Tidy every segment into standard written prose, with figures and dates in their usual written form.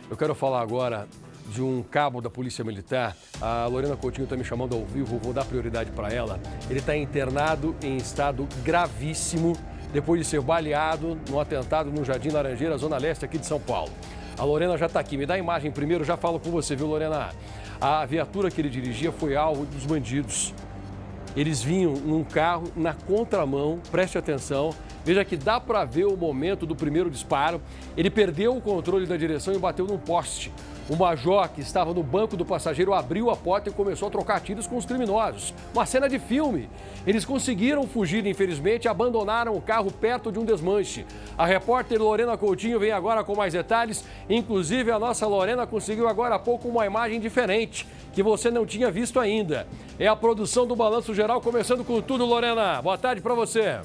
Eu quero falar agora de um cabo da Polícia Militar. A Lorena Coutinho está me chamando ao vivo, vou dar prioridade para ela. Ele está internado em estado gravíssimo depois de ser baleado num atentado no Jardim Laranjeira, zona leste aqui de São Paulo. A Lorena já está aqui. Me dá a imagem primeiro, já falo com você, viu, Lorena? A viatura que ele dirigia foi alvo dos bandidos. Eles vinham num carro na contramão, preste atenção. Veja que dá para ver o momento do primeiro disparo. Ele perdeu o controle da direção e bateu num poste. O major, que estava no banco do passageiro, abriu a porta e começou a trocar tiros com os criminosos. Uma cena de filme. Eles conseguiram fugir, infelizmente, e abandonaram o carro perto de um desmanche. A repórter Lorena Coutinho vem agora com mais detalhes. Inclusive, a nossa Lorena conseguiu agora há pouco uma imagem diferente, que você não tinha visto ainda. É a produção do Balanço Geral, começando com tudo, Lorena. Boa tarde para você.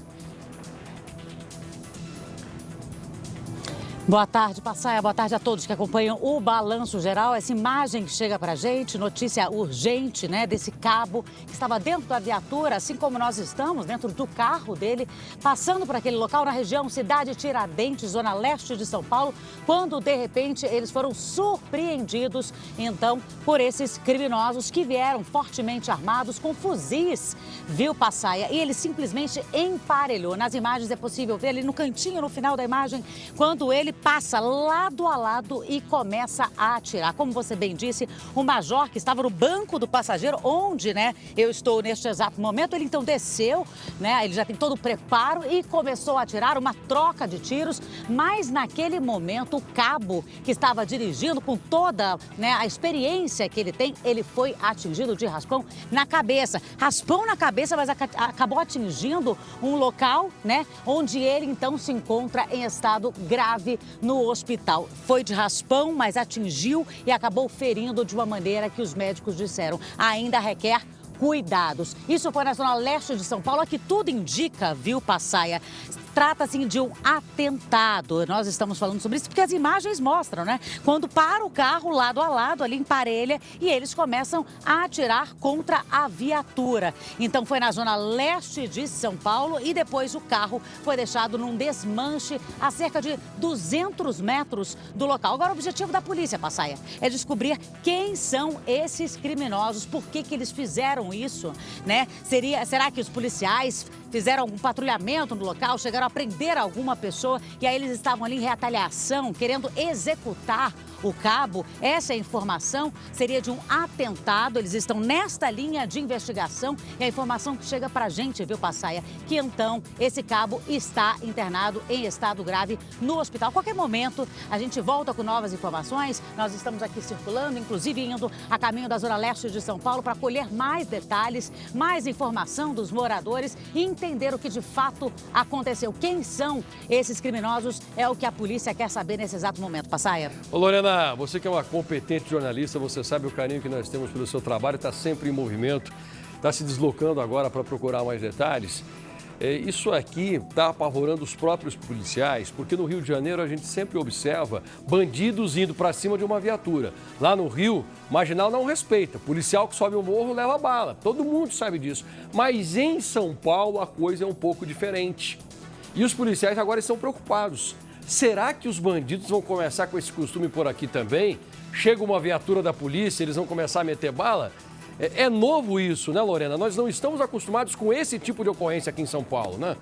Boa tarde, Passaia. Boa tarde a todos que acompanham o Balanço Geral. Essa imagem que chega pra gente, notícia urgente, né, desse cabo que estava dentro da viatura, assim como nós estamos, dentro do carro dele, passando por aquele local na região Cidade Tiradentes, zona leste de São Paulo, quando, de repente, eles foram surpreendidos, então, por esses criminosos que vieram fortemente armados com fuzis, viu, Passaia? E ele simplesmente emparelhou. Nas imagens é possível ver ali no cantinho, no final da imagem, quando ele passa lado a lado e começa a atirar. Como você bem disse, o major que estava no banco do passageiro, onde, né, eu estou neste exato momento, ele então desceu, né, ele já tem todo o preparo e começou a atirar, uma troca de tiros, mas naquele momento o cabo que estava dirigindo com toda, né, a experiência que ele tem, ele foi atingido de raspão na cabeça. Raspão na cabeça, mas acabou atingindo um local, né, onde ele então se encontra em estado grave no hospital. Foi de raspão, mas atingiu e acabou ferindo de uma maneira que os médicos disseram ainda requer cuidados. Isso foi na zona leste de São Paulo, que tudo indica, viu, Passaia? Trata-se de um atentado. Nós estamos falando sobre isso porque as imagens mostram, né? Quando para o carro lado a lado, ali em parelha, e eles começam a atirar contra a viatura. Então foi na zona leste de São Paulo e depois o carro foi deixado num desmanche a cerca de 200 metros do local. Agora o objetivo da polícia, Passaia, é descobrir quem são esses criminosos, por que eles fizeram isso, né? Será que os policiais fizeram algum patrulhamento no local, chegaram a prender alguma pessoa e aí eles estavam ali em retaliação, querendo executar o cabo? Essa é a informação, seria de um atentado. Eles estão nesta linha de investigação e a informação que chega pra gente, viu, Passaia, que então esse cabo está internado em estado grave no hospital. A qualquer momento a gente volta com novas informações. Nós estamos aqui circulando, inclusive indo a caminho da zona leste de São Paulo para colher mais detalhes, mais informação dos moradores e entender o que de fato aconteceu. Quem são esses criminosos é o que a polícia quer saber nesse exato momento. Passaia. Ô, Lorena, você que é uma competente jornalista, você sabe o carinho que nós temos pelo seu trabalho, está sempre em movimento, está se deslocando agora para procurar mais detalhes. Isso aqui está apavorando os próprios policiais, porque no Rio de Janeiro a gente sempre observa bandidos indo para cima de uma viatura. Lá no Rio, marginal não respeita. Policial que sobe o morro leva bala. Todo mundo sabe disso. Mas em São Paulo a coisa é um pouco diferente. E os policiais agora estão preocupados. Será que os bandidos vão começar com esse costume por aqui também? Chega uma viatura da polícia, eles vão começar a meter bala? É novo isso, né, Lorena? Nós não estamos acostumados com esse tipo de ocorrência aqui em São Paulo, né?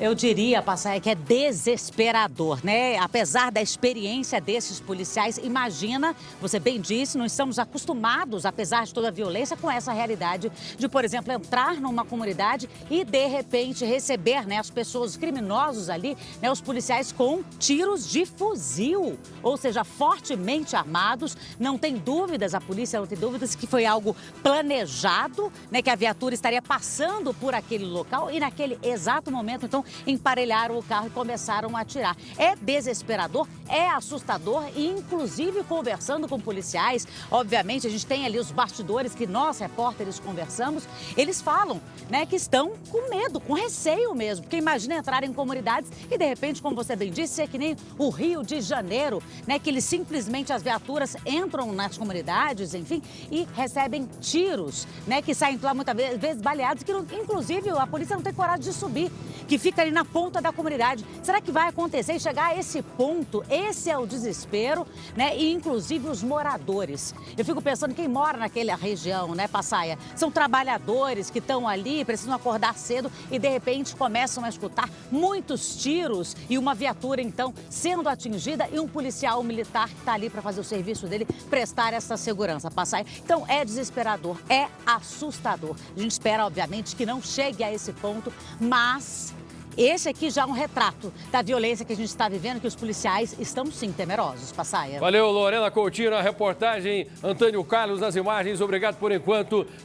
Eu diria, Passaia, que é desesperador, né? Apesar da experiência desses policiais, imagina, você bem disse, não estamos acostumados, apesar de toda a violência, com essa realidade de, por exemplo, entrar numa comunidade e, de repente, receber, né, as pessoas, os criminosos ali, né, os policiais com tiros de fuzil, ou seja, fortemente armados. Não tem dúvidas, a polícia não tem dúvidas que foi algo planejado, né, que a viatura estaria passando por aquele local e naquele exato momento, então, emparelharam o carro e começaram a atirar. É desesperador, é assustador e, inclusive, conversando com policiais, obviamente, a gente tem ali os bastidores que nós, repórteres, conversamos, eles falam, né, que estão com medo, com receio mesmo, porque imagina entrar em comunidades e, de repente, como você bem disse, é que nem o Rio de Janeiro, né, que eles simplesmente, as viaturas entram nas comunidades, enfim, e recebem tiros, né, que saem lá muitas vezes baleados, que, inclusive, a polícia não tem coragem de subir, que que fica ali na ponta da comunidade. Será que vai acontecer e chegar a esse ponto? Esse é o desespero, né? E inclusive os moradores. Eu fico pensando quem mora naquela região, né, Passaia? São trabalhadores que estão ali, precisam acordar cedo e de repente começam a escutar muitos tiros e uma viatura então sendo atingida e um policial militar que está ali para fazer o serviço dele, prestar essa segurança, Passaia. Então é desesperador, é assustador. A gente espera, obviamente, que não chegue a esse ponto, mas esse aqui já é um retrato da violência que a gente está vivendo, que os policiais estão sim temerosos, Passaia. Valeu, Lorena Coutinho na reportagem, Antônio Carlos nas imagens. Obrigado por enquanto.